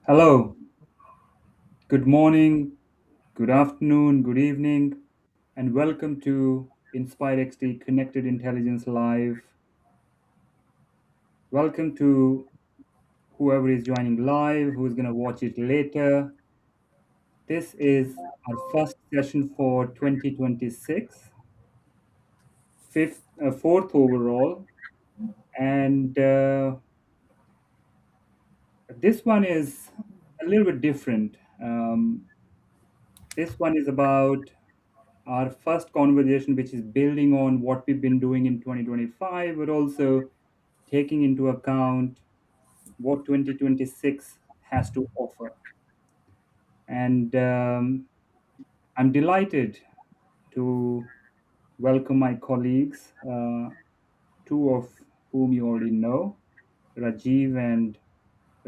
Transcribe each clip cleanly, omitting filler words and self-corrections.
Hello, good morning, good afternoon, good evening, and welcome to InspireXT Connected Intelligence Live. Welcome to whoever is joining live, who's going to watch it later. This is our first session for 2026, fourth overall, and this one is a little bit different. This one is about our first conversation, which is building on what we've been doing in 2025, but also taking into account what 2026 has to offer. And I'm delighted to welcome my colleagues, two of whom you already know. Rajiv and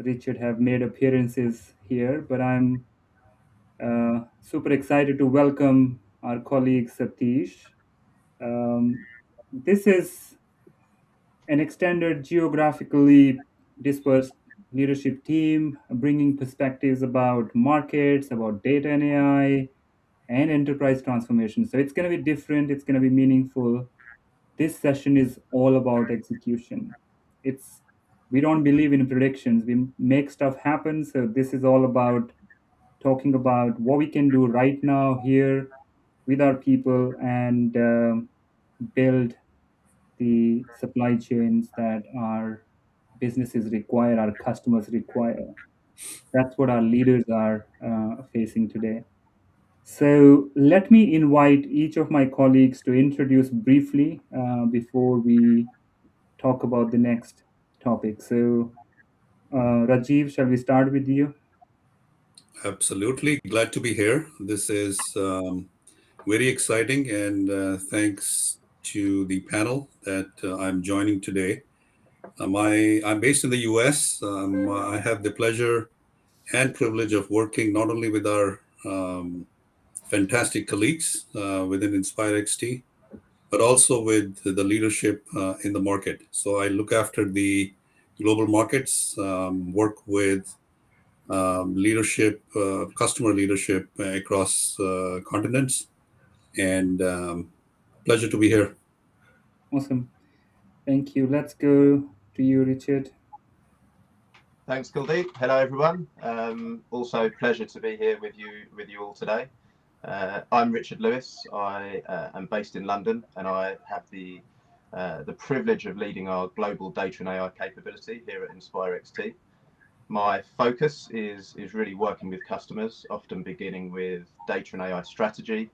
Richard have made appearances here, but I'm super excited to welcome our colleague Satish. This is an extended geographically dispersed leadership team bringing perspectives about markets, about data and AI, and enterprise transformation. So it's going to be different, it's going to be meaningful. This session is all about execution. It's we don't believe in predictions, we make stuff happen. So this is all about talking about what we can do right now here with our people and build the supply chains that our businesses require, our customers require. That's what our leaders are facing today. So let me invite each of my colleagues to introduce briefly before we talk about the next topic. So, Rajiv, shall we start with you? Absolutely. Glad to be here. This is very exciting, and thanks to the panel that I'm joining today. I'm based in the US. I have the pleasure and privilege of working not only with our fantastic colleagues within InspireXT, but also with the leadership in the market. So I look after the global markets, work with leadership, customer leadership across continents, and pleasure to be here. Awesome. Thank you. Let's go to you, Richard. Thanks, Kuldeep. Hello, everyone. Also, pleasure to be here with you all today. I'm Richard Lewis. I am based in London, and I have the privilege of leading our global data and AI capability here at InspireXT. My focus is really working with customers, often beginning with data and AI strategy,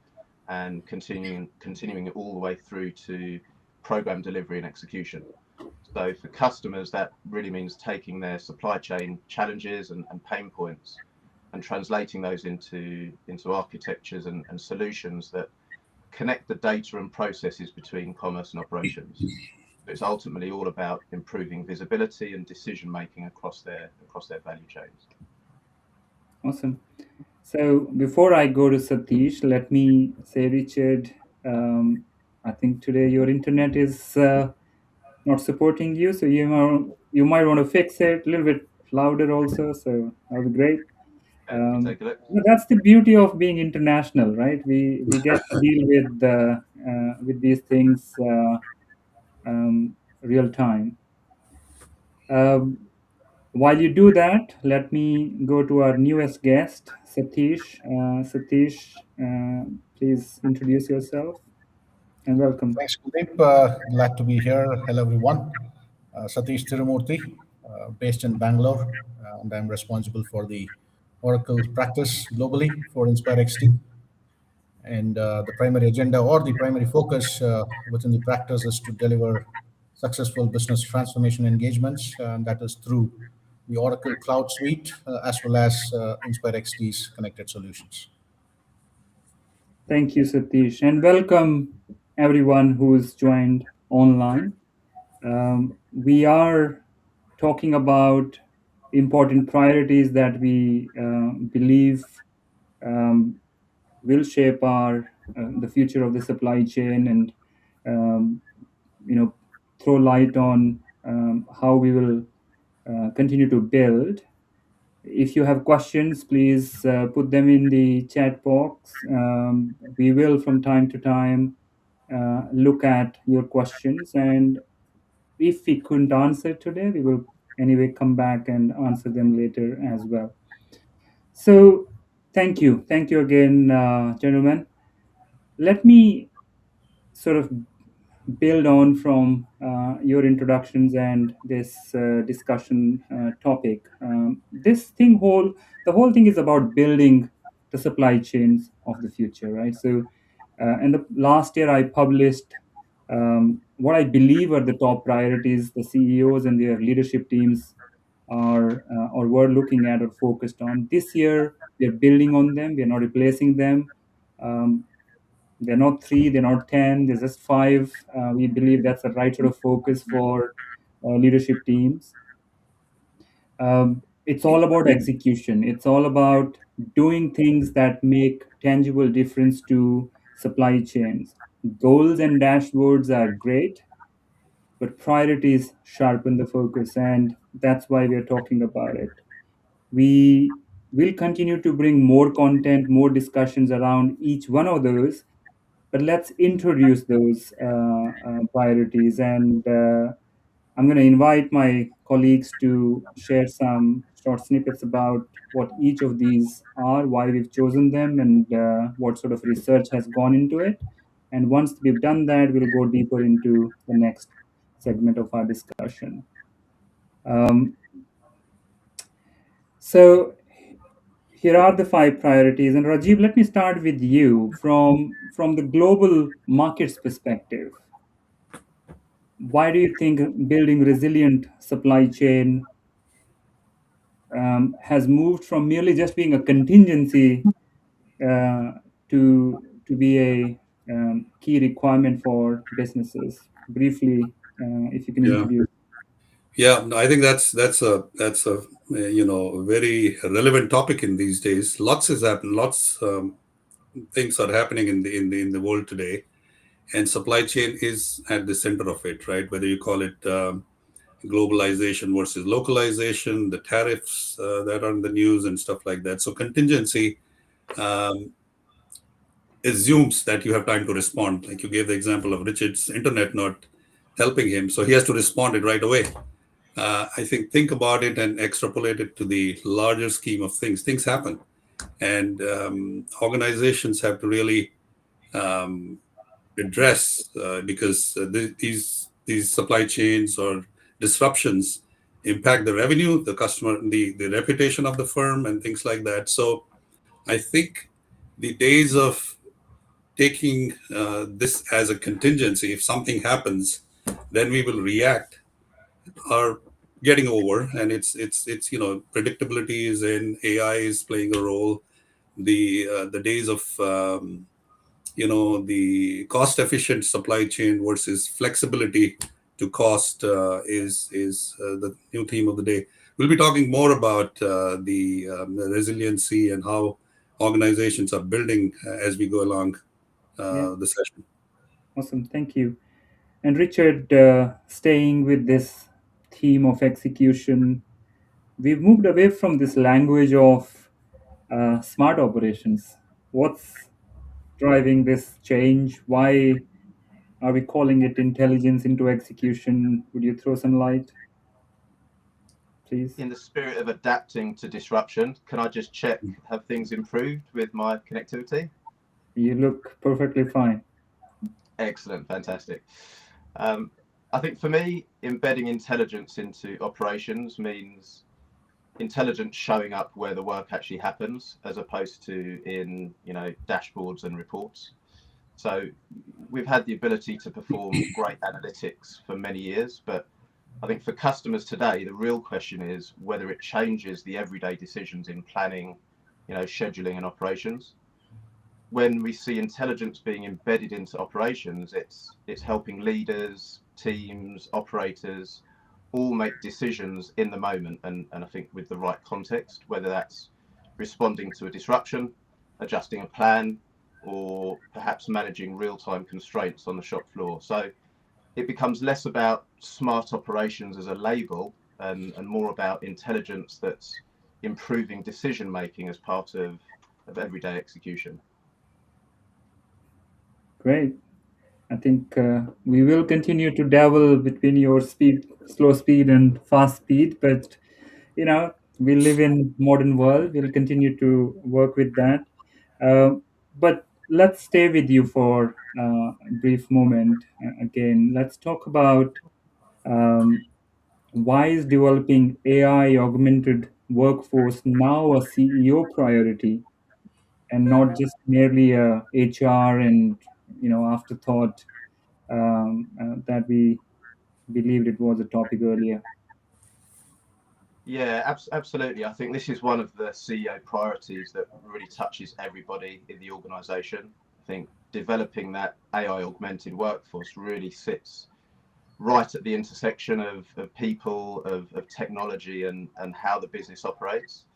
and continuing it all the way through to program delivery and execution. So for customers, that really means taking their supply chain challenges and pain points and translating those into architectures and solutions that connect the data and processes between commerce and operations. It's ultimately all about improving visibility and decision making across their value chains. Awesome. So before I go to Satish, let me say, Richard, I think today your internet is not supporting you, so you might want to fix it a little bit louder also. So that would be great. Let me take a look. But that's the beauty of being international, right? We get to deal with these things real time. Um, while you do that, let me go to our newest guest, Satish. Satish, please introduce yourself and welcome. Thanks, Kuldeep. Glad to be here. Hello, everyone. Satish Tirumurthy, based in Bangalore, and I'm responsible for the Oracle practice globally for InspireXT. And the primary agenda or the primary focus within the practice is to deliver successful business transformation engagements, and that is through the Oracle Cloud Suite as well as InspireXT's connected solutions. Thank you, Satish, and welcome everyone who's joined online. We are talking about important priorities that we believe um, will shape our the future of the supply chain and um, you know throw light on how we will continue to build. If you have questions, please put them in the chat box. We will, from time to time, look at your questions, and if we couldn't answer today, we will anyway come back and answer them later as well. So, thank you again, gentlemen. Let me sort of build on from your introductions and this discussion topic. The whole thing is about building the supply chains of the future, right? So, in the last year, I published what I believe are the top priorities the CEOs and their leadership teams are or were looking at or focused on. This year, we are building on them. We are not replacing them. Um, they're not three, they're not 10, there's just five. We believe that's the right sort of focus for leadership teams. It's all about execution. It's all about doing things that make tangible difference to supply chains. Goals and dashboards are great, but priorities sharpen the focus, and that's why we're talking about it. We will continue to bring more content, more discussions around each one of those, but let's introduce those priorities. And I'm going to invite my colleagues to share some short snippets about what each of these are, why we've chosen them, and what sort of research has gone into it. And once we've done that, we'll go deeper into the next segment of our discussion. Um, so here are the five priorities. And Rajiv, let me start with you from the global markets perspective. Why do you think building resilient supply chain has moved from merely just being a contingency uh, to be a key requirement for businesses? Briefly, if you can Yeah. introduce. Yeah, no, I think that's a very relevant topic in these days. Lots has happened. Lots things are happening in the world today, and supply chain is at the center of it, right? Whether you call it globalization versus localization, the tariffs that are in the news and stuff like that. So contingency um, assumes that you have time to respond. Like you gave the example of Richard's internet not helping him, so he has to respond it right away. I think about it and extrapolate it to the larger scheme of things. Things happen, and organizations have to really um, address because these supply chains or disruptions impact the revenue, the customer, the reputation of the firm, and things like that. So I think the days of taking this as a contingency, if something happens, then we will react, are getting over, and it's predictability is in, AI is playing a role. The days of the cost efficient supply chain versus flexibility to cost is the new theme of the day. We'll be talking more about the resiliency and how organizations are building as we go along Yeah, the session. awesome. Thank you. And Richard, staying with this theme of execution, we've moved away from this language of smart operations. What's driving this change? Why are we calling it intelligence into execution? Would you throw some light, please? In the spirit of adapting to disruption, can I just check, have things improved with my connectivity? You look perfectly fine. Excellent, fantastic. I think for me, embedding intelligence into operations means intelligence showing up where the work actually happens, as opposed to in dashboards and reports. So we've had the ability to perform great analytics for many years, but I think for customers today, the real question is whether it changes the everyday decisions in planning, scheduling and operations. When we see intelligence being embedded into operations, it's helping leaders, teams, operators all make decisions in the moment, and I think with the right context, whether that's responding to a disruption, adjusting a plan, or perhaps managing real-time constraints on the shop floor. So it becomes less about smart operations as a label and more about intelligence that's improving decision making as part of everyday execution. Great. I think we will continue to dabble between your speed, slow speed, and fast speed, but we live in modern world. We'll continue to work with that. But let's stay with you for a brief moment. Again, let's talk about um, why is developing AI augmented workforce now a CEO priority and not just merely a HR and afterthought that we believed it was a topic earlier. Yeah, absolutely. I think this is one of the CEO priorities that really touches everybody in the organization. I think developing that AI augmented workforce really sits right at the intersection of people, of technology, and how the business operates.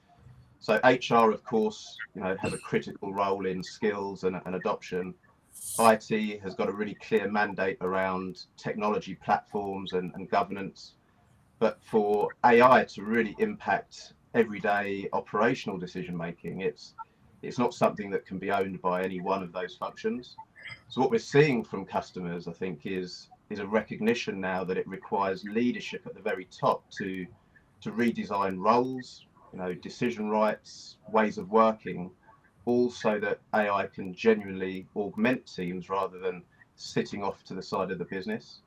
So HR, of course, have a critical role in skills and adoption. IT has got a really clear mandate around technology platforms and governance. But for AI to really impact everyday operational decision making, it's not something that can be owned by any one of those functions. So what we're seeing from customers, I think, is a recognition now that it requires leadership at the very top to redesign roles, decision rights, ways of working, all so that AI can genuinely augment teams rather than sitting off to the side of the business.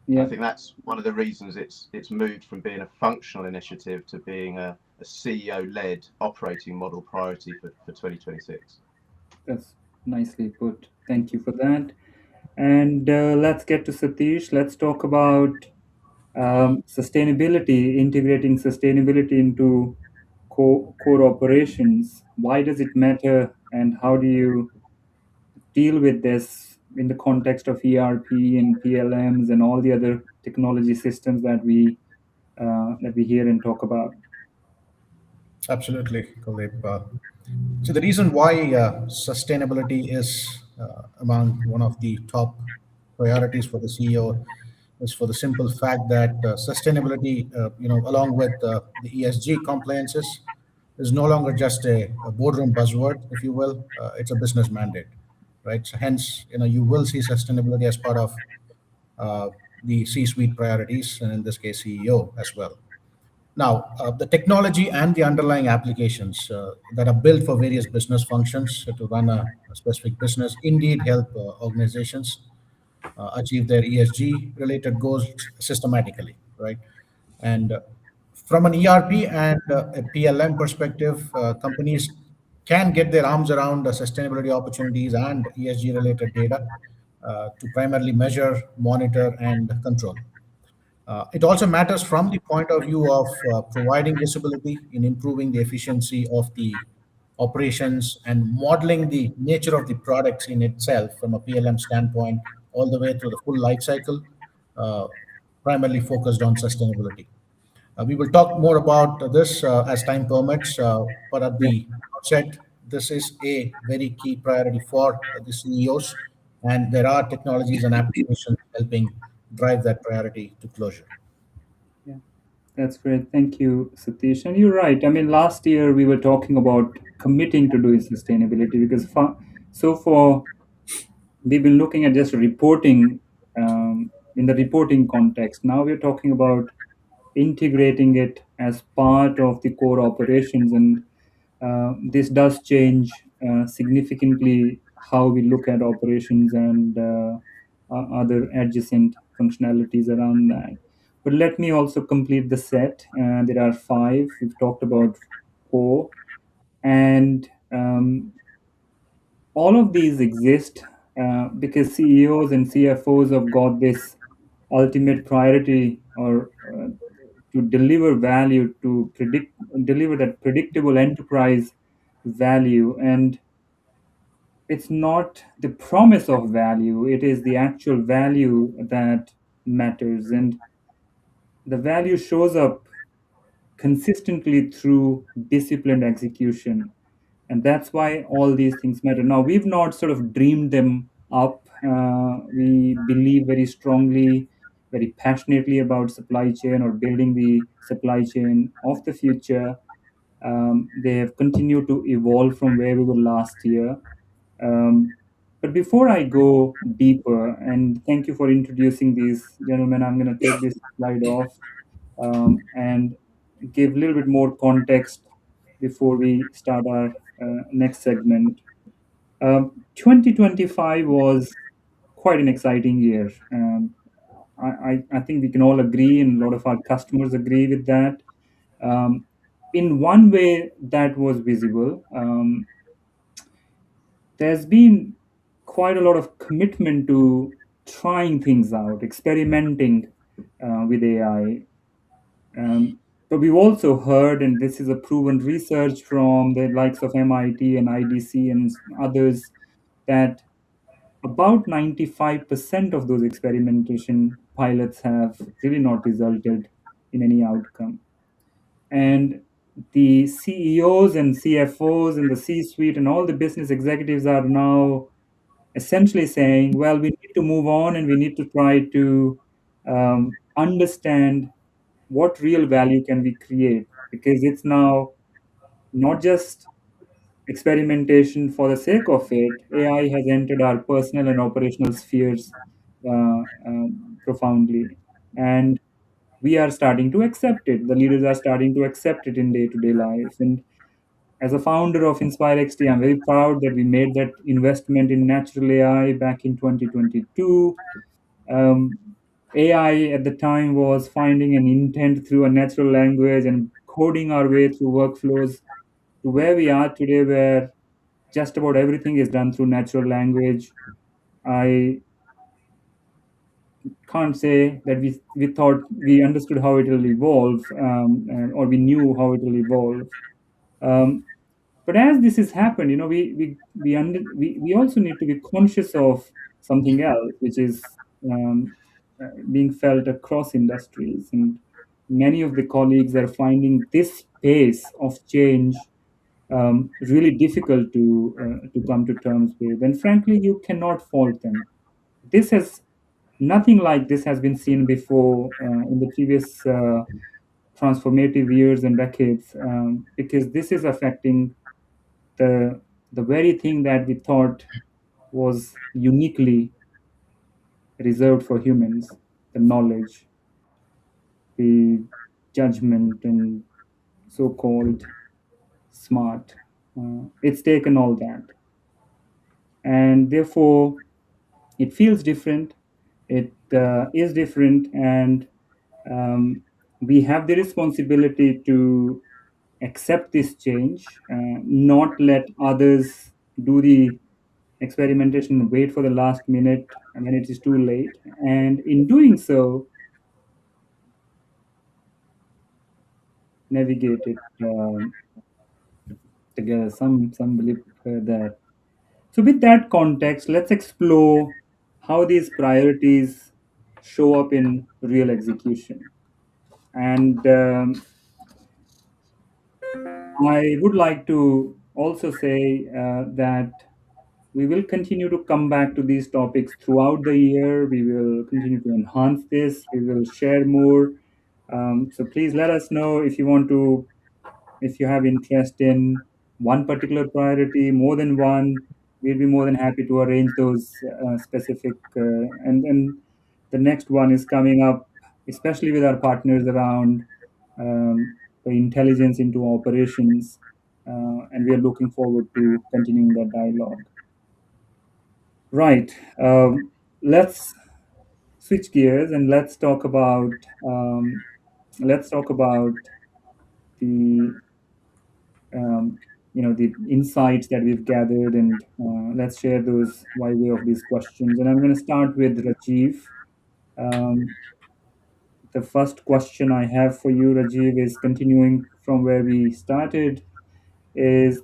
And I Yeah, think that's one of the reasons it's moved from being a functional initiative to being a CEO-led operating model priority for 2026. that's nicely put. Thank you for that. And let's get to Satish. Let's talk about sustainability, integrating sustainability into core operations. Why does it matter, and how do you deal with this in the context of ERP and PLMs and all the other technology systems that we hear and talk about? Absolutely, Kuldeep. So the reason why sustainability is among one of the top priorities for the CEO is for the simple fact that sustainability, along with the ESG compliances, is no longer just a boardroom buzzword, if you will. It's a business mandate, right? So hence, you will see sustainability as part of uh, the C-suite priorities, and in this case, CEO as well. Now, the technology and the underlying applications that are built for various business functions to run a specific business indeed help organizations achieve their ESG related goals systematically, right? And from an ERP and a PLM perspective, companies can get their arms around sustainability opportunities and ESG related data to primarily measure, monitor, and control. It also matters from the point of view of providing visibility in improving the efficiency of the operations and modeling the nature of the products in itself from a PLM standpoint, all the way through the full life cycle, uh, primarily focused on sustainability. We will talk more about this as time permits, but at Yeah, the outset, this is a very key priority for the CEOs, and there are technologies and applications helping drive that priority to closure. yeah. That's great. Thank you, Satish. And you're right. I mean, last year we were talking about committing to doing sustainability because so far we've been looking at just reporting in the reporting context. Now we're talking about integrating it as part of the core operations, and this does change significantly how we look at operations and other adjacent functionalities around that. But let me also complete the set. There are five. We've talked about core, and all of these exist because CEOs and CFOs have got this ultimate priority or to deliver value, to deliver that predictable enterprise value. And it's not the promise of value, it is the actual value that matters. And the value shows up consistently through disciplined execution. And that's why all these things matter. Now, we've not sort of dreamed them up. We believe very strongly, very passionately about supply chain or building the supply chain of the future. They have continued to evolve from where we were last year. Um, but before I go deeper, and thank you for introducing these gentlemen, I'm going to take this slide off and give a little bit more context before we start our next segment. 2025 was quite an exciting year. I think we can all agree, and a lot of our customers agree with that. Um, in one way, that was visible. There's been quite a lot of commitment to trying things out, experimenting with AI. But we've also heard, and this is a proven research from the likes of MIT and IDC and others, that about 95% of those experimentation pilots have really not resulted in any outcome. And the CEOs and CFOs and the C suite and all the business executives are now essentially saying, well, we need to move on and we need to try to understand what real value can we create, because it's now not just experimentation for the sake of it. AI has entered our personal and operational spheres profoundly, and we are starting to accept it. The leaders are starting to accept it in day-to-day life. And as a founder of InspireXT, I'm very proud that we made that investment in natural AI back in 2022. Um, AI at the time was finding an intent through a natural language and coding our way through workflows to where we are today, where just about everything is done through natural language. I can't say that we thought we understood how it will evolve, or we knew how it will evolve. Um, but as this has happened, we also need to be conscious of something else, which is being felt across industries, and many of the colleagues are finding this pace of change really difficult to come to terms with. And frankly, you cannot fault them. This has Nothing like this has been seen before in the previous transformative years and decades, because this is affecting the the very thing that we thought was uniquely reserved for humans: the knowledge, the judgment, and so-called smart. It's taken all that, and therefore it feels different. It is different, and um, we have the responsibility to accept this change, not let others do the experimentation and wait for the last minute and when it is too late. And in doing so, navigate it together. Some believe that. So, with that context, let's explore how these priorities show up in real execution. And I would like to also say that we will continue to come back to these topics throughout the year. We will continue to enhance this. We will share more. So please let us know if you have interest in one particular priority, more than one. We'll be more than happy to arrange those specific. And the next one is coming up, especially with our partners around the intelligence into operations. And we are looking forward to continuing that dialogue. Right. Let's switch gears and let's talk about the the insights that we've gathered, and let's share those by way of these questions. And I'm going to start with Rajiv. Um, the first question I have for you, Rajiv, is continuing from where we started. Is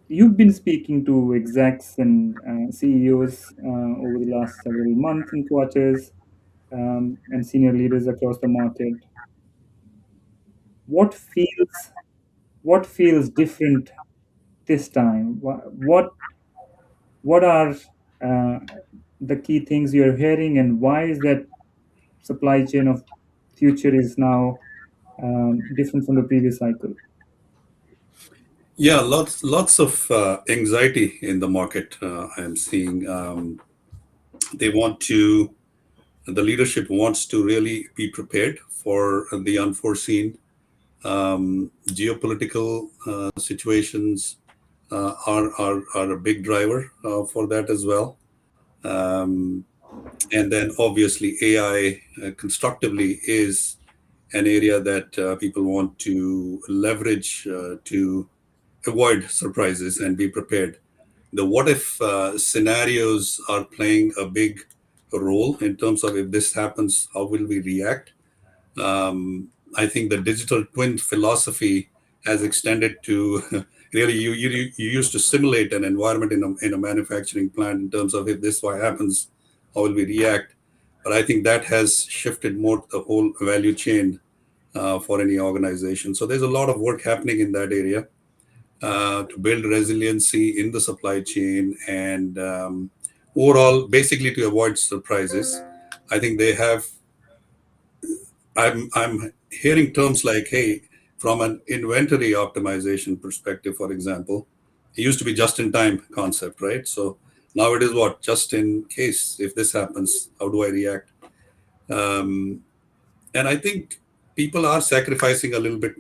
You've been speaking to execs and CEOs over the last several months and quarters, and senior leaders across the market. What feels what feels different this time? What are uh, the key things you're hearing, and why is that supply chain of future is now different from the previous cycle? Yeah, lots of anxiety in the market. I'm seeing they want to the leadership wants to really be prepared for the unforeseen. Geopolitical situations are a big driver for that as well. Um, and then obviously AI constructively is an area that people want to leverage to avoid surprises and be prepared. The what if scenarios are playing a big role in terms of if this happens, how will we react? I think the digital twin philosophy has extended to really you used to simulate an environment in a manufacturing plant in terms of if this why happens, how will we react? But I think that has shifted more to the whole value chain for any organization. So there's a lot of work happening in that area to build resiliency in the supply chain and overall, basically to avoid surprises. I think they have I'm hearing terms like, hey, from an inventory optimization perspective, for example, it used to be just in time concept, right? So now it is what? Just in case if this happens, how do I react? Um, and I think people are sacrificing a little bit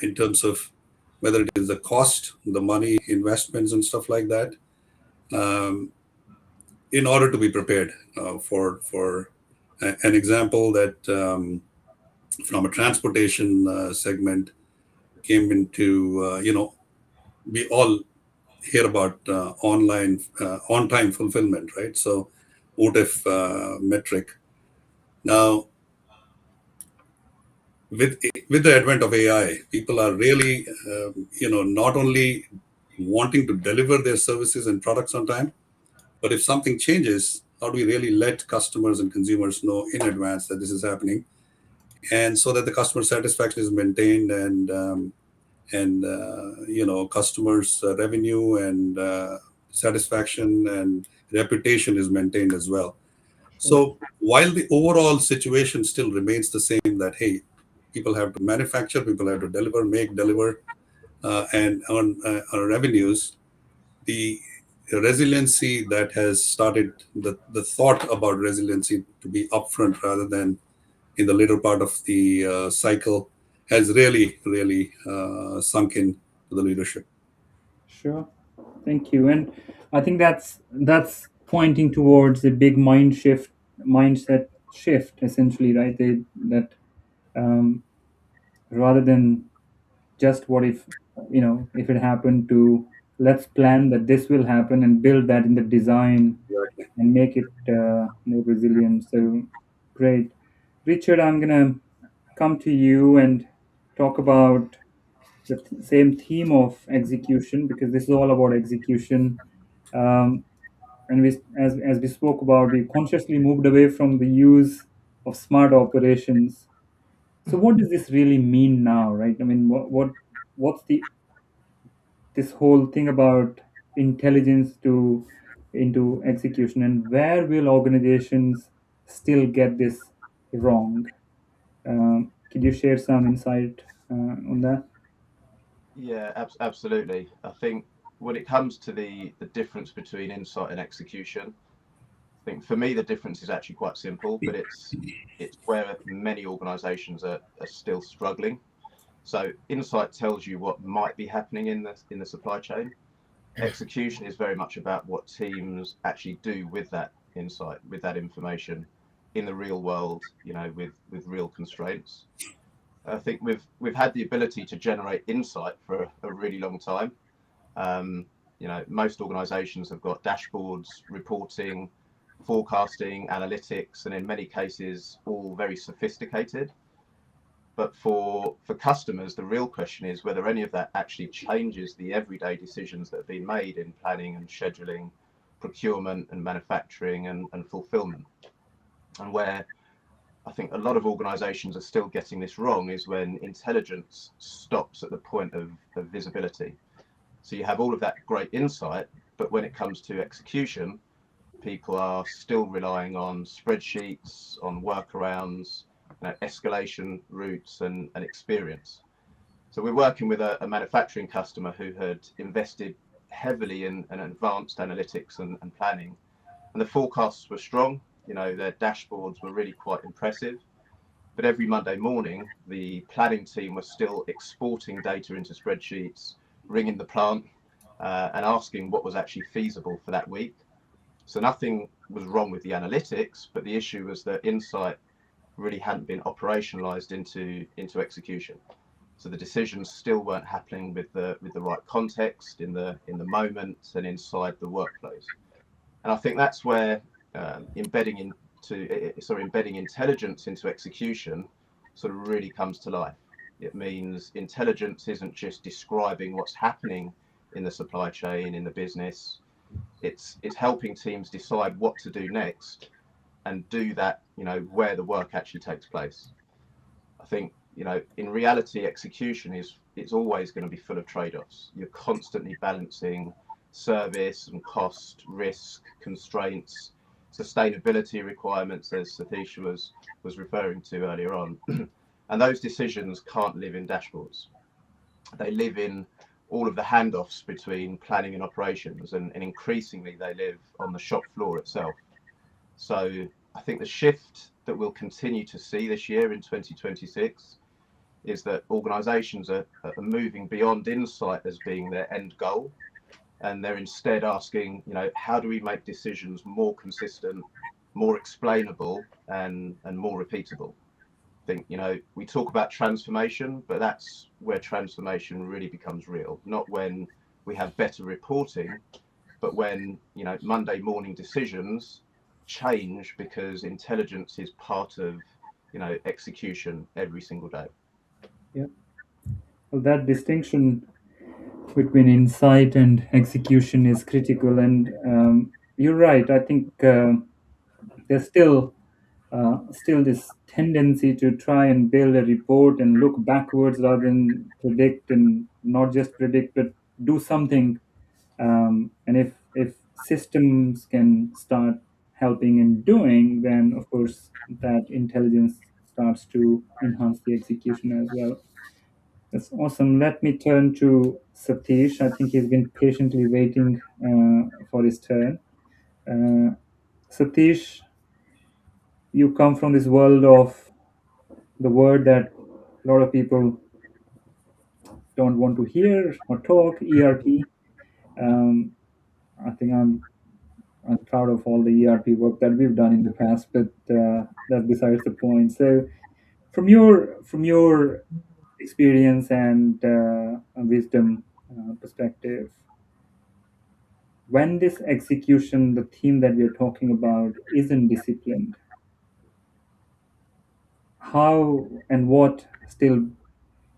in terms of whether it is the cost, the money, investments, and stuff like that, um, in order to be prepared for an example that. From a transportation segment came into we all hear about online on-time fulfillment, right? So OTIF metric. Now with the advent of AI, people are really not only wanting to deliver their services and products on time, but if something changes, how do we really let customers and consumers know in advance that this is happening, and so that the customer satisfaction is maintained and customers revenue and satisfaction and reputation is maintained as well. Sure. So while the overall situation still remains the same, that hey, people have to manufacture, people have to deliver, make, deliver, and earn revenues, the resiliency that has started, the thought about resiliency to be upfront rather than in the later part of the cycle has really sunk in to the leadership. Sure. Thank you. And I think that's pointing towards a big mindset shift, essentially, right? That um, rather than just what if, if it happened, to let's plan that this will happen and build that in the design Exactly. and make it more resilient. So great. Richard, I'm gonna come to you and talk about the same theme of execution, because this is all about execution. Um, and as we spoke about, we consciously moved away from the use of smart operations. So what does this really mean now, right? I mean, what's the this whole thing about intelligence to into execution, and where will organizations still get this wrong? Could you share some insight on that? Yeah, absolutely. I think when it comes to the difference between insight and execution, I think for me the difference is actually quite simple, but it's where many organisations are still struggling. So insight tells you what might be happening in the supply chain. Execution is very much about what teams actually do with that insight, with that information in the real world, with real constraints. I think we've had the ability to generate insight for a really long time. Most organizations have got dashboards, reporting, forecasting, analytics, and in many cases all very sophisticated. But for customers, the real question is whether any of that actually changes the everyday decisions that have been made in planning and scheduling, procurement and manufacturing and fulfillment. And where I think a lot of organizations are still getting this wrong is when intelligence stops at the point of visibility. So you have all of that great insight, but when it comes to execution, people are still relying on spreadsheets, on workarounds, escalation routes and experience. So we're working with a manufacturing customer who had invested heavily in advanced analytics and planning, and the forecasts were strong. Their dashboards were really quite impressive. But every Monday morning, the planning team was still exporting data into spreadsheets, ringing the plant, and asking what was actually feasible for that week. So nothing was wrong with the analytics, but the issue was that insight really hadn't been operationalized into execution. So the decisions still weren't happening with the right context in the moment and inside the workflows. And I think that's where embedding intelligence into execution sort of really comes to life. It means intelligence isn't just describing what's happening in the supply chain, in the business. It's helping teams decide what to do next and do that, where the work actually takes place. I think, in reality, execution it's always going to be full of trade-offs. You're constantly balancing service and cost, risk, constraints, sustainability requirements, as Satish was referring to earlier on. And those decisions can't live in dashboards. They live in all of the handoffs between planning and operations, and increasingly they live on the shop floor itself. So I think the shift that we'll continue to see this year in 2026 is that organizations are moving beyond insight as being their end goal, and they're instead asking, how do we make decisions more consistent, more explainable, and more repeatable? I think, we talk about transformation, but that's where transformation really becomes real, not when we have better reporting, but when, Monday morning decisions change because intelligence is part of, execution every single day. Yeah. Well, that distinction between insight and execution is critical, and you're right. I think there's still this tendency to try and build a report and look backwards rather than predict, and not just predict but do something. And if systems can start helping and doing, then of course that intelligence starts to enhance the execution as well. That's awesome. Let me turn to Satish. I think he's been patiently waiting for his turn. Uh, Satish, you come from this world of the word that a lot of people don't want to hear or talk, ERP. Um, I think I'm proud of all the ERP work that we've done in the past, but that's besides the point. So, from your experience and wisdom perspective, when this execution, the theme that we are talking about, isn't disciplined, how and what still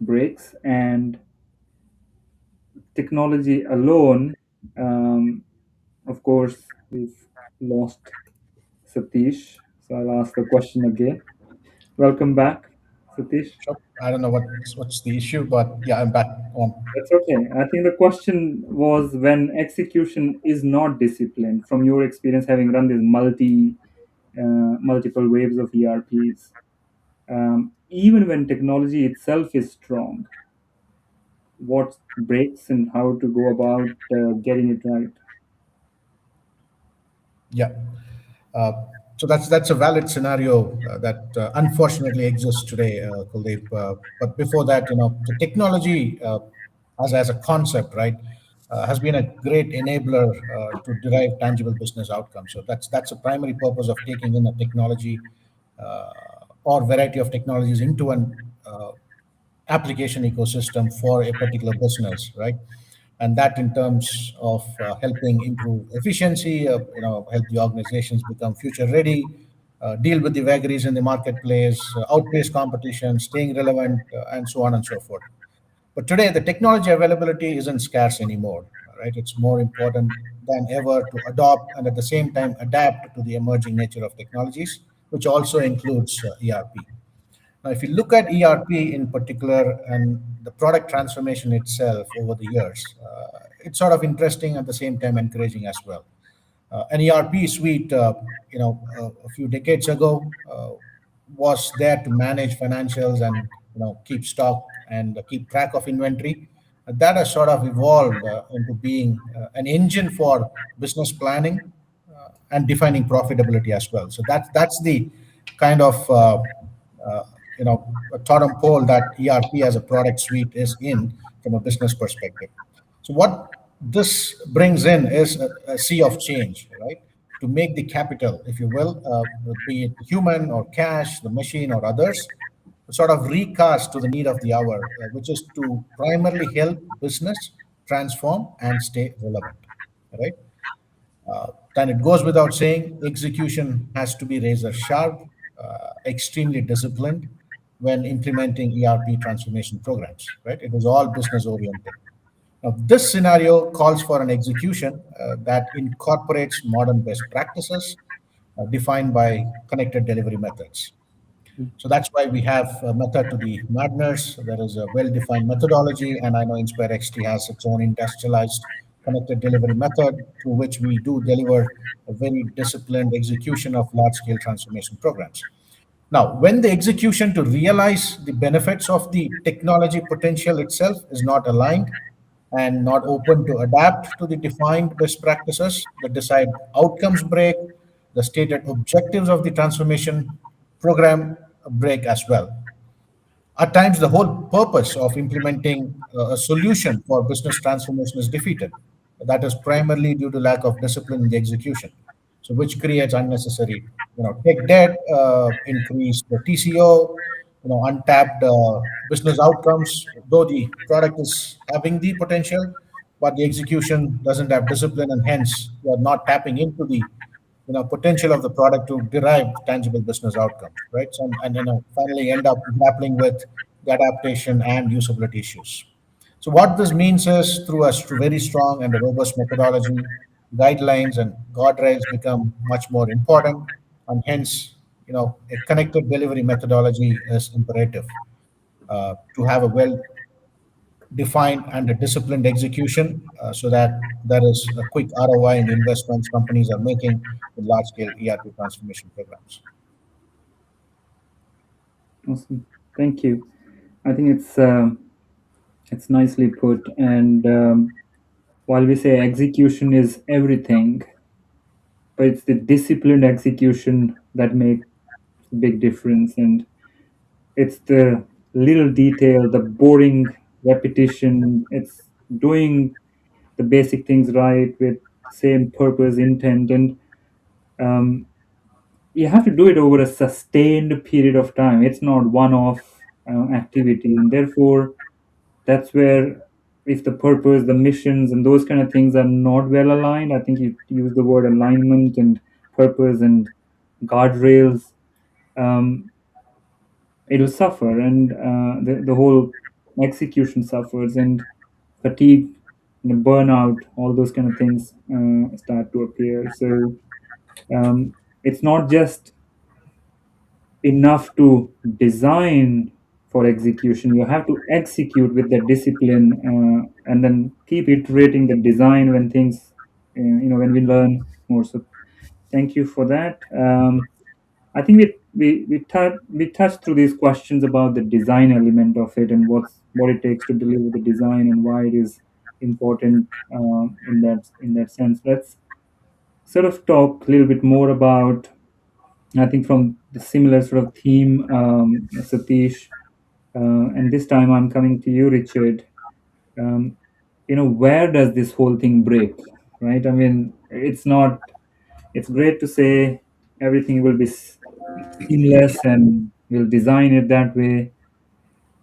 breaks? And technology alone, um, of course, we've lost Satish. So I'll ask the question again. Welcome back, Satish. Sure. I don't know what's the issue, but yeah, I'm back on. That's okay. I think the question was, when execution is not disciplined, from your experience having run these multiple waves of ERPs, even when technology itself is strong, what breaks and how to go about getting it right? Yeah. Uh, so that's a valid scenario that unfortunately exists today, Kuldeep. But before that, the technology as a concept, right, has been a great enabler to derive tangible business outcomes. So that's a primary purpose of taking in a technology uh, or variety of technologies into an application ecosystem for a particular business, right? And that in terms of helping improve efficiency, help the organizations become future ready, deal with the vagaries in the marketplace, outpace competition, staying relevant, and so on and so forth. But today, the technology availability isn't scarce anymore, right? It's more important than ever to adopt and at the same time adapt to the emerging nature of technologies, which also includes ERP. Now, if you look at ERP in particular and the product transformation itself over the years, it's sort of interesting at the same time encouraging as well. An ERP suite, a few decades ago, was there to manage financials and keep stock and keep track of inventory. That has sort of evolved into being an engine for business planning and defining profitability as well. So that's the kind of uh, a totem pole that ERP as a product suite is in from a business perspective. So what this brings in is a sea of change, right? To make the capital, if you will, be it human or cash, the machine or others, sort of recast to the need of the hour, which is to primarily help business transform and stay relevant, right? Then it goes without saying, execution has to be razor sharp, extremely disciplined when implementing ERP transformation programs, right? It is all business oriented. Now, this scenario calls for an execution that incorporates modern best practices defined by connected delivery methods. So that's why we have a method to the madness. There is a well-defined methodology, and I know InspireXT has its own industrialized connected delivery method through which we do deliver a very disciplined execution of large-scale transformation programs. Now, when the execution to realize the benefits of the technology potential itself is not aligned and not open to adapt to the defined best practices, the desired outcomes break, the stated objectives of the transformation program break as well. At times, the whole purpose of implementing a solution for business transformation is defeated. That is primarily due to lack of discipline in the execution, so which creates unnecessary, tech debt, increased the TCO, untapped business outcomes. Though the product is having the potential, but the execution doesn't have discipline, and hence you are not tapping into the potential of the product to derive tangible business outcomes, right? So, and finally end up grappling with the adaptation and usability issues. So what this means is through a very strong and a robust methodology, guidelines and guardrails become much more important, and hence a connected delivery methodology is imperative to have a well defined and a disciplined execution so that there is a quick ROI in the investments companies are making in large scale ERP transformation programs. Awesome. Thank you. I think it's nicely put. And while we say execution is everything, but it's the disciplined execution that makes a big difference. And it's the little detail, the boring repetition. It's doing the basic things right with same purpose, intent, and um, you have to do it over a sustained period of time. It's not one-off activity, and therefore that's where if the purpose, the missions, and those kind of things are not well aligned, I think you use the word alignment and purpose and guardrails. Um, it'll suffer, and the whole execution suffers, and fatigue, burnout, all those kind of things start to appear. So um, it's not just enough to design for execution. You have to execute with the discipline, and then keep iterating the design when things, when we learn more. So thank you for that. I think we touched through these questions about the design element of it and what it takes to deliver the design and why it is important in that sense. Let's sort of talk a little bit more about, I think, from the similar sort of theme, Satish, and this time I'm coming to you, Richard. Um, where does this whole thing break, right? I mean, it's not. It's great to say everything will be seamless and we'll design it that way,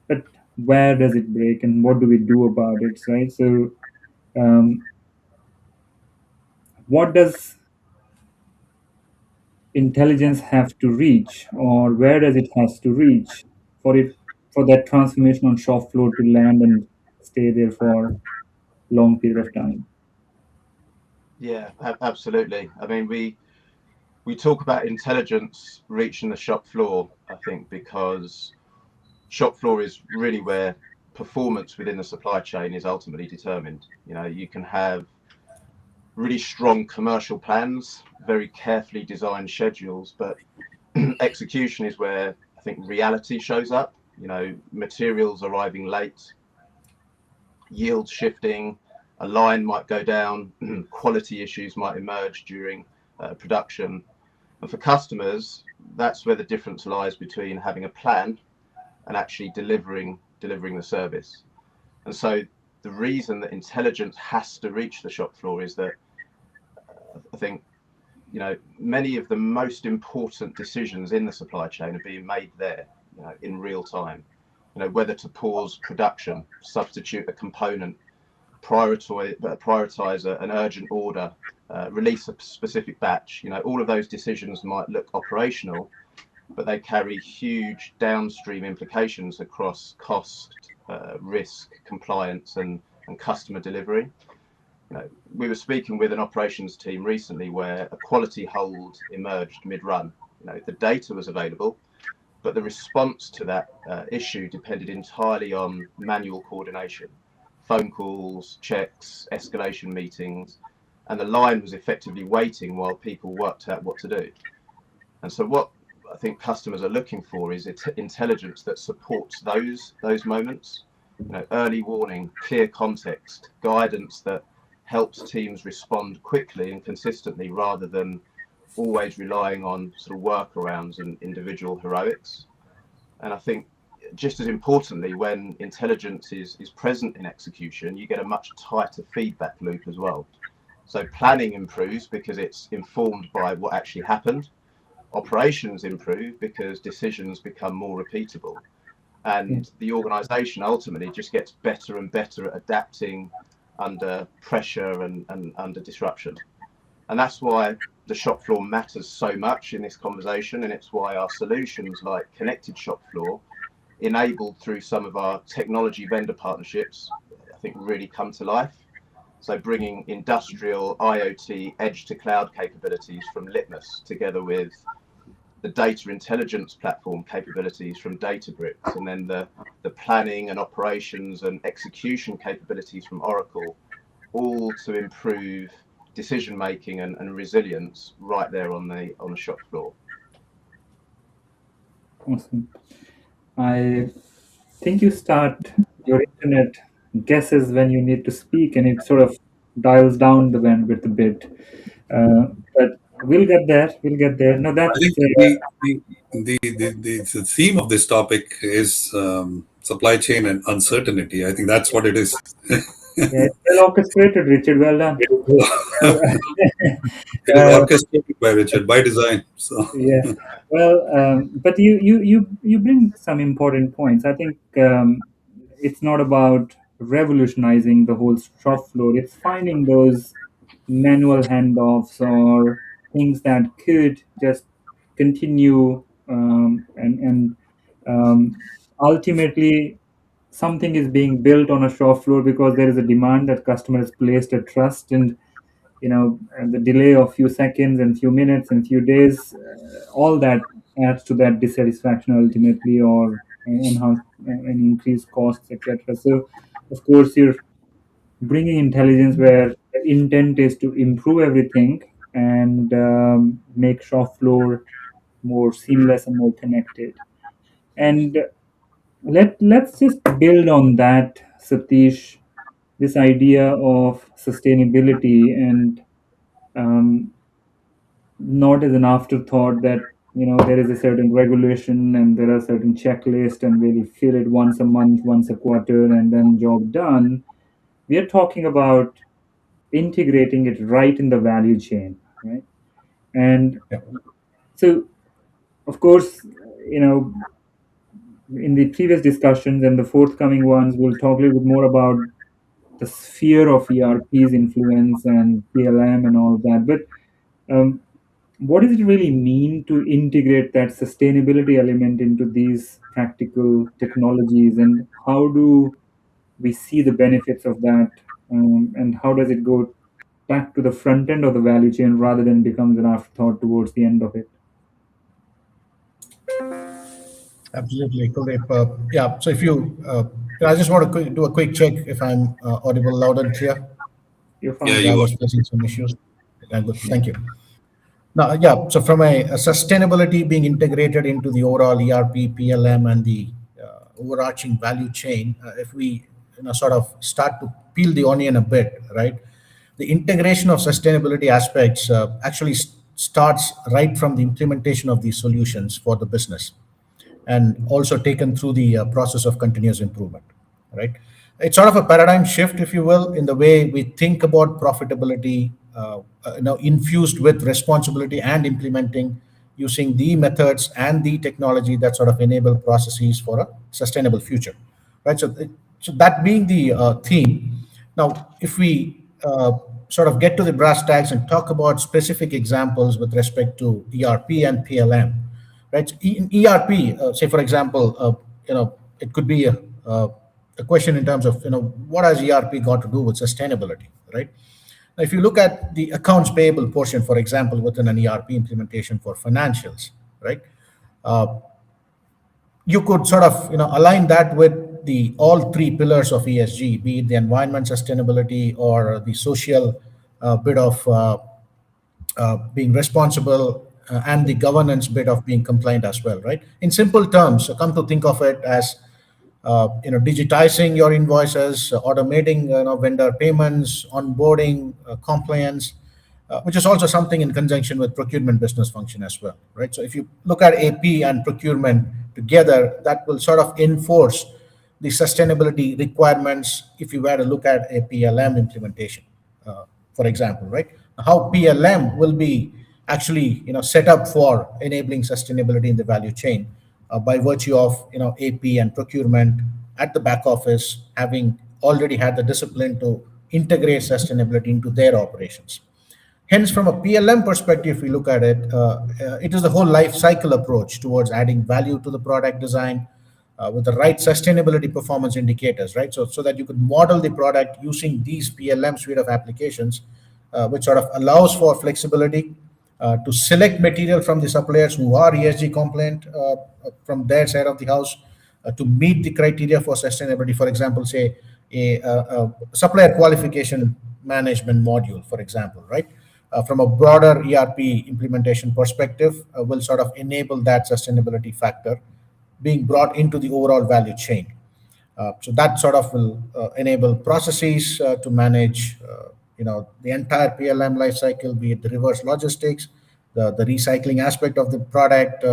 but where does it break and what do we do about it, right? So, um, what does intelligence have to reach, or where does it has to reach for it for that transformation on shop floor to land and stay there for long period of time? Yeah, absolutely. I mean, we talk about intelligence reaching the shop floor, I think, because shop floor is really where performance within the supply chain is ultimately determined. You can have really strong commercial plans, very carefully designed schedules, but execution is where I think reality shows up. Materials arriving late, yield shifting, a line might go down, quality issues might emerge during production. And for customers, that's where the difference lies between having a plan and actually delivering the service. And so the reason that intelligence has to reach the shop floor is that I think many of the most important decisions in the supply chain are being made there, in real time. Whether to pause production, substitute a component, prioritize an urgent order, release a specific batch. All of those decisions might look operational, but they carry huge downstream implications across cost, risk, compliance, and customer delivery. We were speaking with an operations team recently where a quality hold emerged mid-run. The data was available, but the response to that issue depended entirely on manual coordination, phone calls, checks, escalation meetings, and the line was effectively waiting while people worked out what to do. And so what I think customers are looking for is intelligence that supports those moments, early warning, clear context, guidance that helps teams respond quickly and consistently rather than always relying on sort of workarounds and individual heroics. And I think just as importantly, when intelligence is present in execution, you get a much tighter feedback loop as well. So planning improves because it's informed by what actually happened. Operations improve because decisions become more repeatable. And the organization ultimately just gets better and better at adapting under pressure and under disruption. And that's why the shop floor matters so much in this conversation. And it's why our solutions like Connected Shop Floor, enabled through some of our technology vendor partnerships, I think really come to life. So bringing industrial IoT edge to cloud capabilities from Litmus together with the data intelligence platform capabilities from Databricks, and then the planning and operations and execution capabilities from Oracle, all to improve decision making and resilience right there on the shop floor. Awesome. I think you start your internet guesses when you need to speak, and it sort of dials down the bandwidth a bit. But we'll get there. We'll get there. No, I that's think the theme of this topic is supply chain and uncertainty. I think that's what it is. yeah, it's well orchestrated, Richard. Well done. It is orchestrated by Richard by design. So Yeah. Well, but you bring some important points. I think it's not about revolutionizing the whole shop floor. It's finding those manual handoffs or things that could just continue, and ultimately something is being built on a shop floor because there is a demand that customer has placed a trust, and the delay of few seconds and few minutes and few days, all that adds to that dissatisfaction ultimately, or enhance and increase costs, etc. So, of course, you're bringing intelligence where the intent is to improve everything and make shop floor more seamless and more connected. And let's just build on that, Satish. This idea of sustainability and um, not as an afterthought that there is a certain regulation and there are certain checklists and we fill it once a month, once a quarter, and then job done. We are talking about integrating it right in the value chain, right? And Yeah. so, of course, you know, in the previous discussions and the forthcoming ones, we'll talk a little bit more about the sphere of ERP's influence and PLM and all that. But what does it really mean to integrate that sustainability element into these practical technologies, and how do we see the benefits of that, and how does it go back to the front end of the value chain rather than becomes an afterthought towards the end of it? Absolutely, Kuldeep. Yeah. So if I just want to do a quick check if I'm audible loud and clear. You're yeah, fine. Yeah, I you are. was facing some issues. Yeah, good. Thank you. Now, yeah, so from a sustainability being integrated into the overall ERP, PLM, and the overarching value chain, if we sort of start to peel the onion a bit, right? The integration of sustainability aspects actually starts right from the implementation of these solutions for the business, and also taken through the process of continuous improvement, right? It's sort of a paradigm shift, if you will, in the way we think about profitability, infused with responsibility and implementing using the methods and the technology that sort of enable processes for a sustainable future, right? So that being the theme, now if we sort of get to the brass tacks and talk about specific examples with respect to ERP and PLM, right? In ERP, say for example, it could be a question in terms of what has ERP got to do with sustainability, right? Now, if you look at the accounts payable portion, for example, within an ERP implementation for financials, right? Uh, you could sort of align that with the all three pillars of ESG, be it the environment sustainability or the social bit of being responsible, and the governance bit of being compliant as well, right? In simple terms, so come to think of it as digitizing your invoices, automating vendor payments, onboarding, compliance, which is also something in conjunction with procurement business function as well, right? So if you look at AP and procurement together, that will sort of enforce the sustainability requirements if you were to look at a PLM implementation, for example, right? How PLM will be actually set up for enabling sustainability in the value chain by virtue of AP and procurement at the back office having already had the discipline to integrate sustainability into their operations. Hence, from a PLM perspective, if we look at it, it is the whole life cycle approach towards adding value to the product design with the right sustainability performance indicators, right? So that you could model the product using these PLM suite of applications, which sort of allows for flexibility to select material from the suppliers who are ESG compliant from their side of the house to meet the criteria for sustainability. For example, say a supplier qualification management module, for example, right? From a broader ERP implementation perspective, will sort of enable that sustainability factor being brought into the overall value chain. So that sort of will enable processes to manage, the entire PLM life cycle, be it the reverse logistics, the recycling aspect of the product,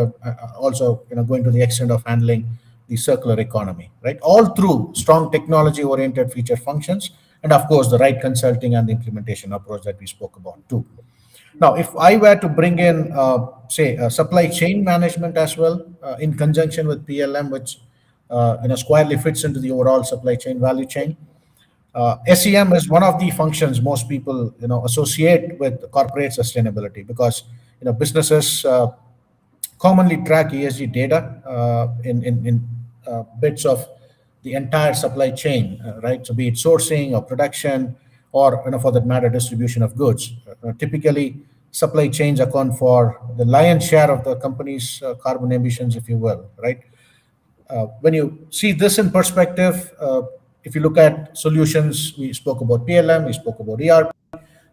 also going to the extent of handling the circular economy, right? All through strong technology-oriented feature functions, and of course the right consulting and the implementation approach that we spoke about too. Now, if I were to bring in, say, supply chain management as well, in conjunction with PLM, which squarely fits into the overall supply chain value chain, SEM is one of the functions most people associate with corporate sustainability because businesses commonly track ESG data in bits of the entire supply chain, right? So be it sourcing or production, or for that matter, distribution of goods. Typically, supply chains account for the lion's share of the company's carbon emissions, if you will, right? When you see this in perspective, if you look at solutions, we spoke about PLM, we spoke about ERP.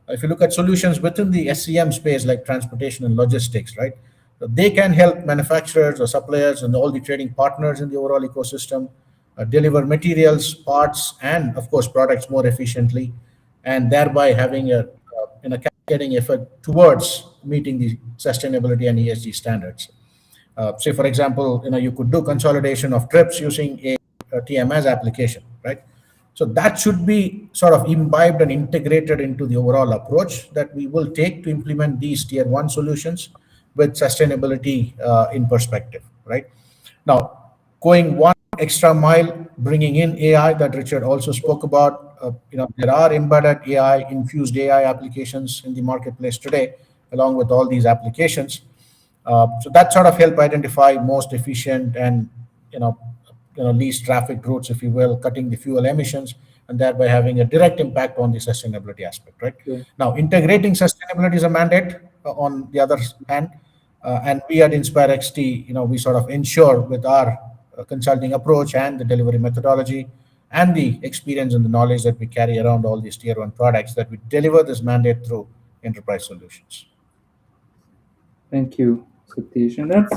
If you look at solutions within the SCM space, like transportation and logistics, right? They can help manufacturers or suppliers and all the trading partners in the overall ecosystem deliver materials, parts, and of course products more efficiently, and thereby having a cascading effort towards meeting the sustainability and ESG standards. Say, for example, you could do consolidation of trips using a TMS application, right? So that should be sort of imbibed and integrated into the overall approach that we will take to implement these tier one solutions with sustainability in perspective, right? Now, going one extra mile, bringing in AI that Richard also spoke about. There are embedded AI, infused AI applications in the marketplace today, along with all these applications. So that sort of help identify most efficient and least traffic routes, if you will, cutting the fuel emissions and thereby having a direct impact on the sustainability aspect. Right Yeah. now, integrating sustainability is a mandate. On the other hand, and we at InspireXT, we sort of ensure with our consulting approach and the delivery methodology and the experience and the knowledge that we carry around all these tier one products that we deliver this mandate through enterprise solutions. Thank you, Satish. And that's,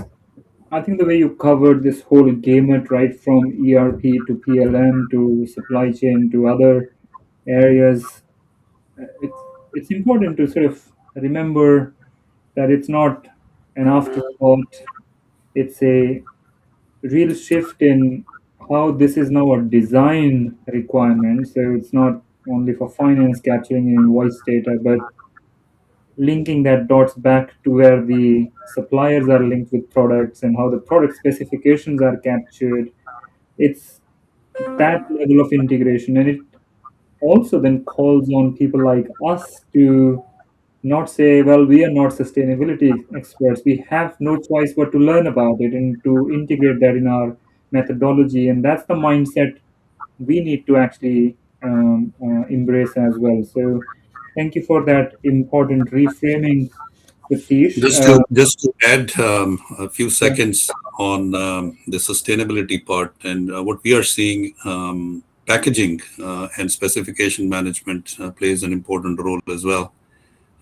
I think, the way you covered this whole gamut, right from ERP to PLM to supply chain to other areas. It's important to sort of remember that it's not an afterthought. It's a real shift in how this is now a design requirement. So it's not only for finance capturing invoice data, but linking that dots back to where the suppliers are linked with products and how the product specifications are captured. It's that level of integration, and it also then calls on people like us to not say, well, we are not sustainability experts. We have no choice but to learn about it and to integrate that in our methodology. And that's the mindset we need to actually embrace as well. So, thank you for that important reframing, Satish. Just to add a few Yeah, seconds on the sustainability part and what we are seeing, packaging and specification management plays an important role as well.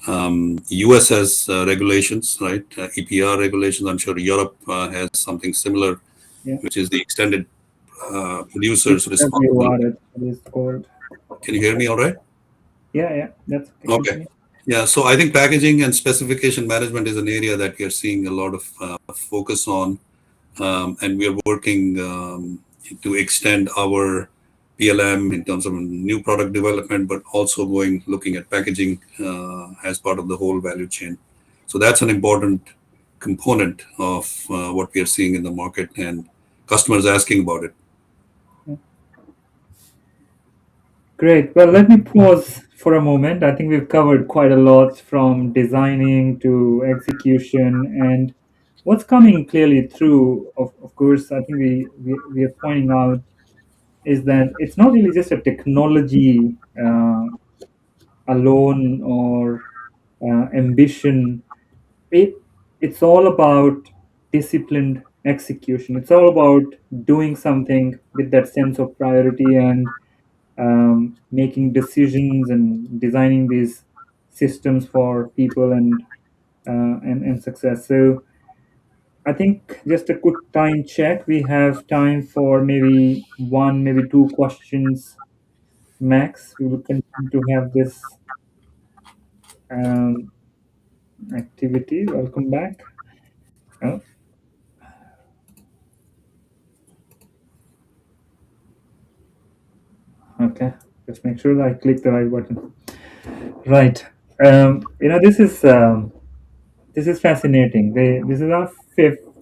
US has regulations, right? EPR regulations. I'm sure Europe has something similar, yeah. which is the extended producers responsibility. EWR, it is called. Can you hear me all right? Yeah, yeah, that's okay. Okay. Continue. Yeah, so I think packaging and specification management is an area that we are seeing a lot of focus on, and we are working to extend our PLM in terms of new product development, but also looking at packaging as part of the whole value chain. So that's an important component of what we are seeing in the market, and customers asking about it. Great. Well, let me pause for a moment. I think we've covered quite a lot from designing to execution, and what's coming clearly through, of course, I think we are pointing out is that it's not really just a technology alone or ambition. It, it's all about disciplined execution. It's all about doing something with that sense of priority and making decisions and designing these systems for people and success. So I think just a quick time check. We have time for maybe one, maybe two questions max. We will continue to have this um, activity. Welcome back. Oh, okay. Just make sure that I click the right button. Right. This is fascinating. This is our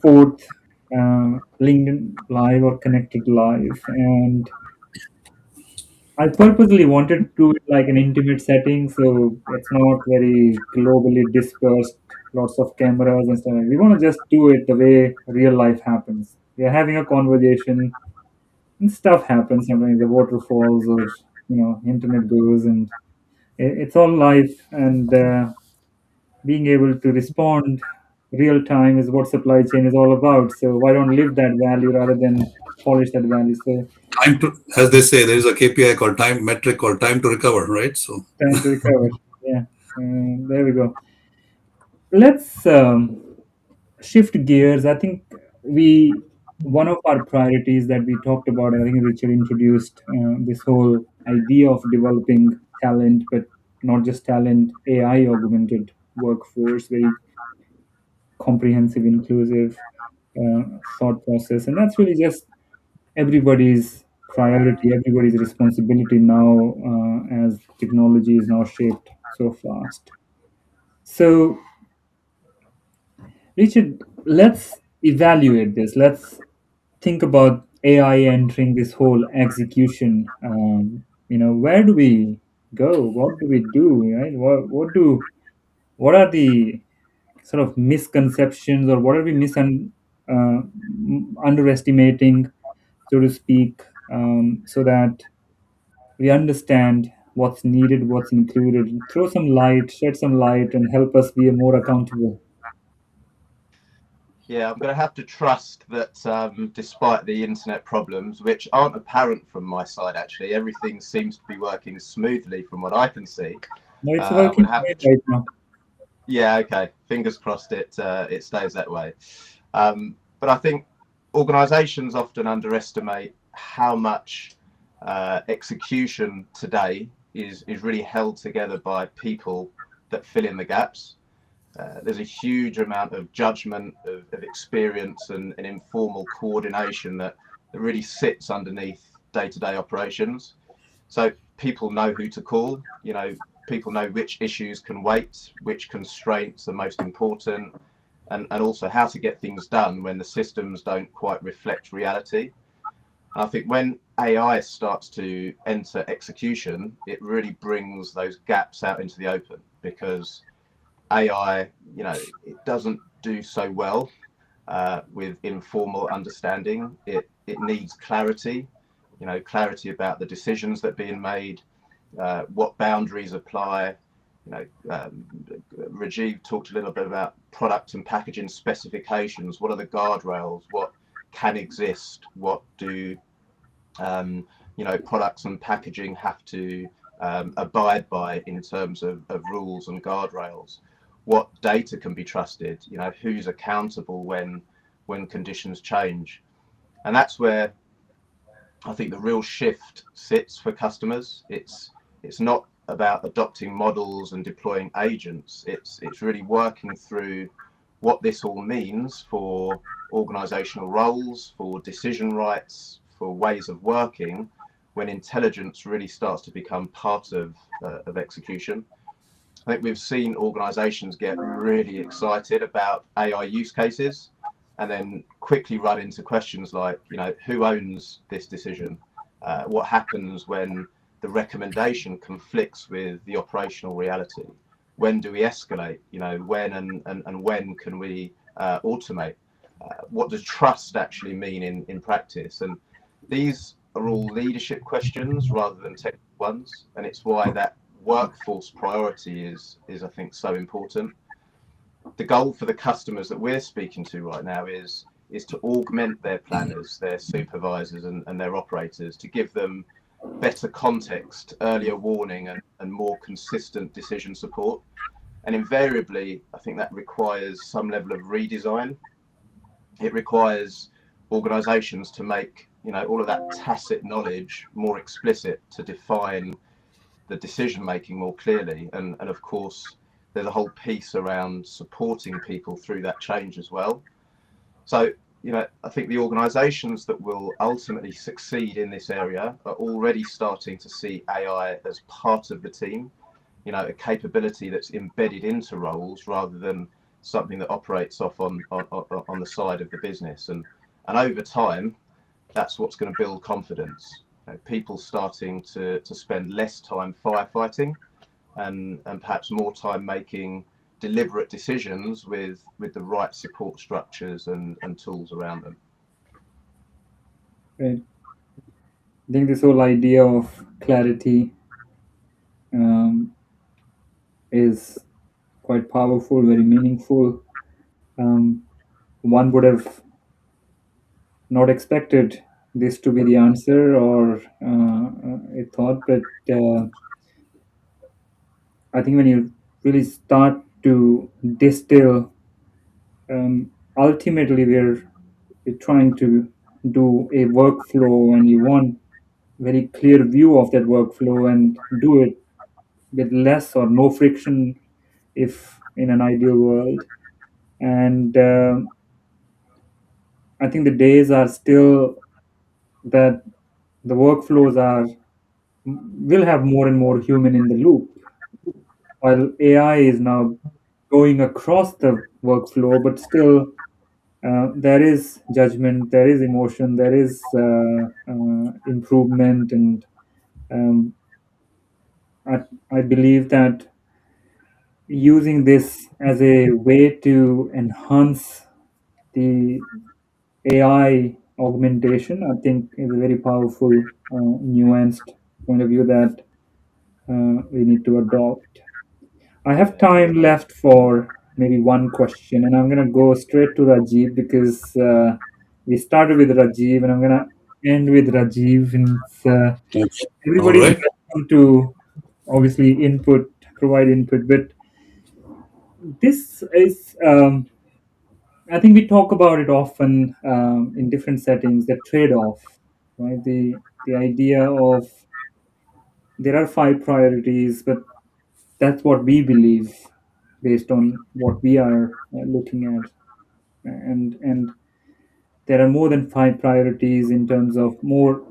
fourth LinkedIn Live or Connected Live, and I purposely wanted to do it like an intimate setting, so it's not very globally dispersed, lots of cameras and stuff. We want to just do it the way real life happens. We are having a conversation, and stuff happens. Sometimes the water falls, or internet goes, and it's all live. And being able to respond real time is what supply chain is all about. So why don't live that value rather than polish that value? So Time to, as they say, there is a KPI called time metric called time to recover, right? So time to recover. Yeah, there we go. Let's shift gears. I think we one of our priorities that we talked about. I think Richard introduced this whole idea of developing talent, but not just talent, AI augmented workforce, very comprehensive, inclusive thought process, and that's really just everybody's priority, everybody's responsibility now as technology is now shaped so fast. So, Richard, let's evaluate this. Let's think about AI entering this whole execution. Where do we go? What do we do? Right? What are the sort of misconceptions, or what are we underestimating, so to speak, so that we understand what's needed, what's included, throw some light, shed some light, and help us be more accountable. Yeah, I'm going to have to trust that despite the internet problems, which aren't apparent from my side, actually, everything seems to be working smoothly from what I can see. No, it's I'm going working to have great to right now. Yeah, okay. Fingers crossed it stays that way. But I think organisations often underestimate how much execution today is really held together by people that fill in the gaps. There's a huge amount of judgment, of experience, and informal coordination that really sits underneath day-to-day operations. So people know who to call. People know which issues can wait, which constraints are most important, and also how to get things done when the systems don't quite reflect reality. And I think when AI starts to enter execution, it really brings those gaps out into the open, because AI, it doesn't do so well with informal understanding. It needs clarity, clarity about the decisions that are being made, what boundaries apply. Rajiv talked a little bit about product and packaging specifications. What are the guardrails? What can exist? What do products and packaging have to abide by in terms of rules and guardrails? What data can be trusted? Who's accountable when conditions change? And that's where I think the real shift sits for customers. It's not about adopting models and deploying agents. It's really working through what this all means for organizational roles, for decision rights, for ways of working, when intelligence really starts to become part of execution. I think we've seen organizations get really excited about AI use cases and then quickly run into questions like, who owns this decision? What happens when the recommendation conflicts with the operational reality? When do we escalate? When and when can we automate? What does trust actually mean in practice? And these are all leadership questions rather than technical ones, and it's why that workforce priority is I think so important. The goal for the customers that we're speaking to right now is to augment their planners, their supervisors, and their operators, to give them better context, earlier warning, and more consistent decision support. And invariably, I think that requires some level of redesign. It requires organizations to make all of that tacit knowledge more explicit, to define the decision making more clearly, and of course there's a whole piece around supporting people through that change as well. So I think the organizations that will ultimately succeed in this area are already starting to see AI as part of the team, a capability that's embedded into roles rather than something that operates off on the side of the business. And over time, that's what's going to build confidence. People starting to spend less time firefighting and perhaps more time making deliberate decisions with the right support structures and tools around them. Right. I think this whole idea of clarity is quite powerful, very meaningful. Um, One would have not expected this to be the answer or a thought, but I think when you really start to distill, ultimately we're trying to do a workflow, and you want very clear view of that workflow and do it with less or no friction, if in an ideal world. And I think the days are still that the workflows are will have more and more human in the loop, while AI is now going across the workflow, but still there is judgment, there is emotion, there is improvement, and um, I believe that using this as a way to enhance the AI augmentation, I think is a very powerful, nuanced point of view that we need to adopt. I have time left for maybe one question, and I'm gonna go straight to Rajiv because we started with Rajiv, and I'm gonna end with Rajiv. And Yes. All everybody's right. welcome to obviously provide input, but this is, I think we talk about it often in different settings. The trade-off, right? The idea of there are five priorities, but that's what we believe based on what we are looking at, and there are more than five priorities in terms of more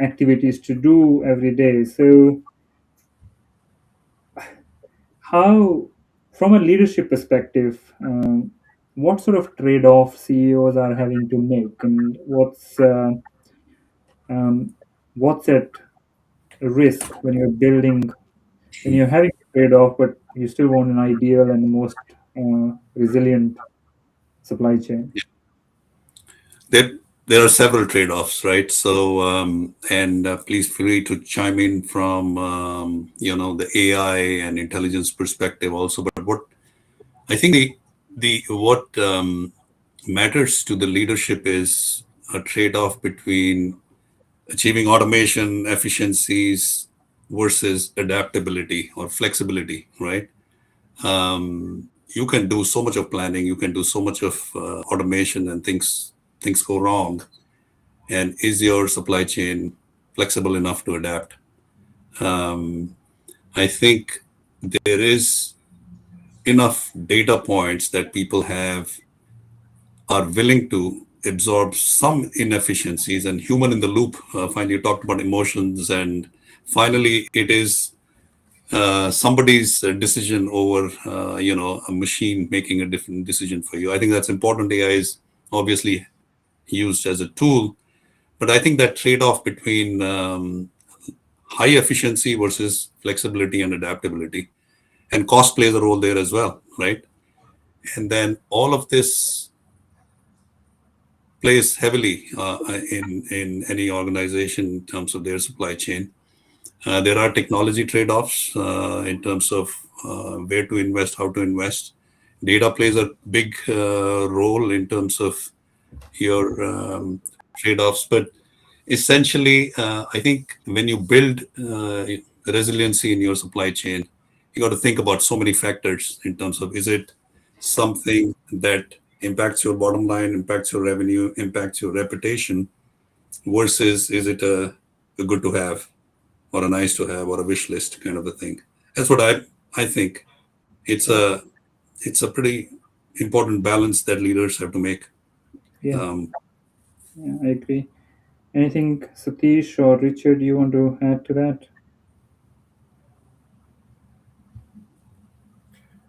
activities to do every day. So how, from a leadership perspective, what sort of trade-off CEOs are having to make, and um, what's at risk when you're building, when you're having a trade-off, but you still want an ideal and most resilient supply chain? There, there are several trade-offs, right? So, and please feel free to chime in from the AI and intelligence perspective also. But what I think the what matters to the leadership is a trade-off between achieving automation efficiencies versus adaptability or flexibility, right? You can do so much of planning, you can do so much of automation, and things go wrong. And is your supply chain flexible enough to adapt? I think there is enough data points that people have are willing to absorb some inefficiencies and human in the loop. Finally, you talked about emotions, and finally, it is somebody's decision over a machine making a different decision for you. I think that's important. AI is obviously used as a tool, but I think that trade-off between high efficiency versus flexibility and adaptability, and cost plays a role there as well, right? And then all of this plays heavily in any organization in terms of their supply chain. There are technology trade-offs in terms of where to invest, how to invest. Data plays a big role in terms of your trade-offs. But essentially, I think when you build resiliency in your supply chain, you got to think about so many factors in terms of, is it something that impacts your bottom line, impacts your revenue, impacts your reputation, versus is it a good to have or a nice to have or a wish list kind of a thing. That's what I think. It's Yeah, a pretty important balance that leaders have to make. yeah, Um, yeah, I agree. Anything, Satish or Richard, you want to add to that?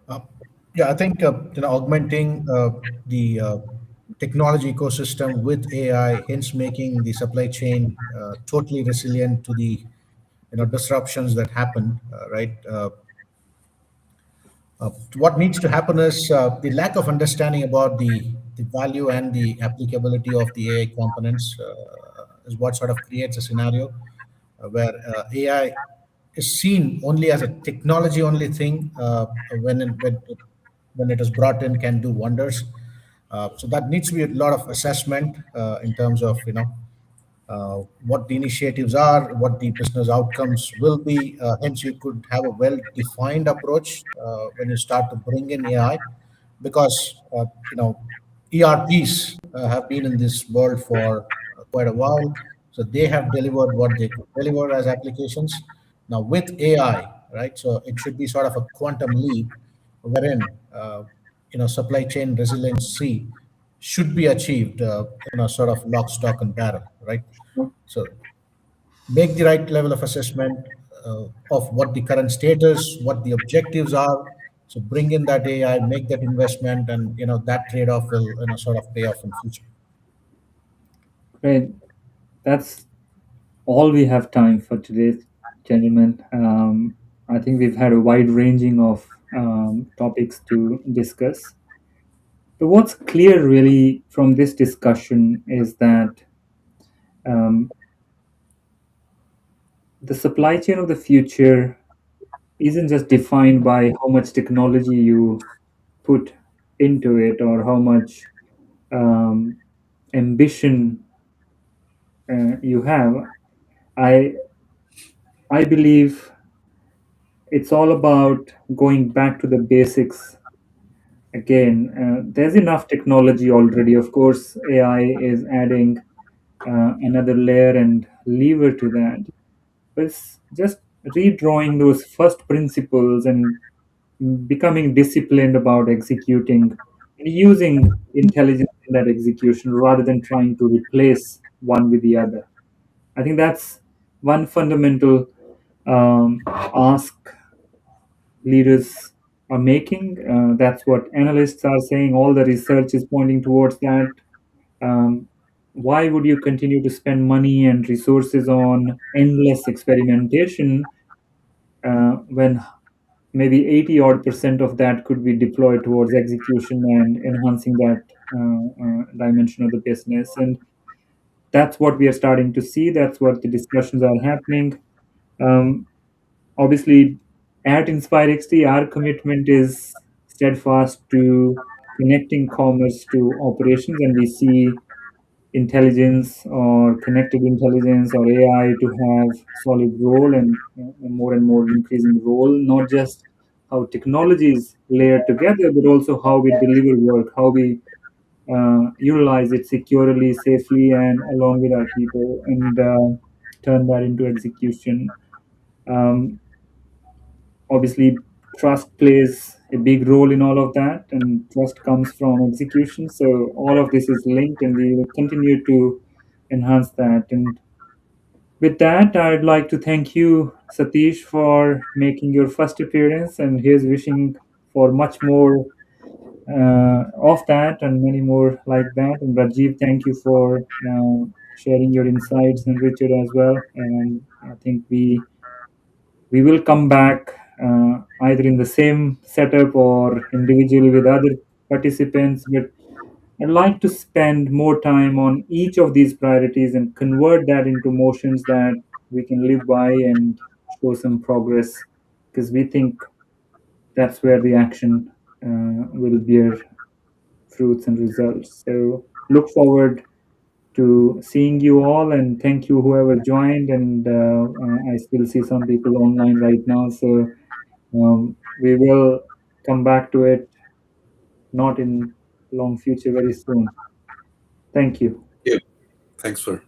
Uh, yeah, I think augmenting the technology ecosystem with AI, hence making the supply chain totally resilient to the disruptions that happen. Right. What needs to happen is the lack of understanding about the value and the applicability of the AI components is what sort of creates a scenario where AI is seen only as a technology only thing when it is brought in can do wonders. So that needs to be a lot of assessment in terms of what the initiatives are, what the business outcomes will be. Hence, you could have a well-defined approach when you start to bring in AI, because ERPs have been in this world for quite a while, so they have delivered what they could deliver as applications. Now with AI, right? So it should be sort of a quantum leap, wherein supply chain resiliency should be achieved, sort of lock, stock, and barrel, right? So make the right level of assessment of what the current status, what the objectives are. So bring in that AI, make that investment, and that trade-off will sort of pay off in future. Great. That's all we have time for today, gentlemen. I think we've had a wide ranging of topics to discuss. But what's clear really from this discussion is that um, the supply chain of the future isn't just defined by how much technology you put into it or how much um, ambition you have. I I believe it's all about going back to the basics again, there's enough technology already. Of course, AI is adding another layer and lever to that. But it's just redrawing those first principles and becoming disciplined about executing and using intelligence in that execution rather than trying to replace one with the other. I think that's one fundamental ask leaders are making. That's what analysts are saying. All the research is pointing towards that. Um, why would you continue to spend money and resources on endless experimentation when maybe 80 odd percent of that could be deployed towards execution and enhancing that dimension of the business? And that's what we are starting to see. That's what the discussions are happening. Um, Obviously, at InspireXT, our commitment is steadfast to connecting commerce to operations, and we see intelligence or connected intelligence or AI to have solid role and more increasing role, not just how technologies layer together, but also how we deliver work, how we utilize it securely, safely, and along with our people, and turn that into execution. Um, Obviously, trust plays a big role in all of that, and trust comes from execution. So all of this is linked, and we will continue to enhance that. And with that, I'd like to thank you, Satish, for making your first appearance, and here's wishing for much more of that and many more like that. And Rajiv, thank you for sharing your insights, and Richard as well. And I think we will come back either in the same setup or individually with other participants. But I'd like to spend more time on each of these priorities and convert that into motions that we can live by and show some progress, because we think that's where the action will bear fruits and results. So look forward to seeing you all, and thank you whoever joined. And I still see some people online right now, so we will come back to it not in long future, very soon. Thank you. Yeah, thanks for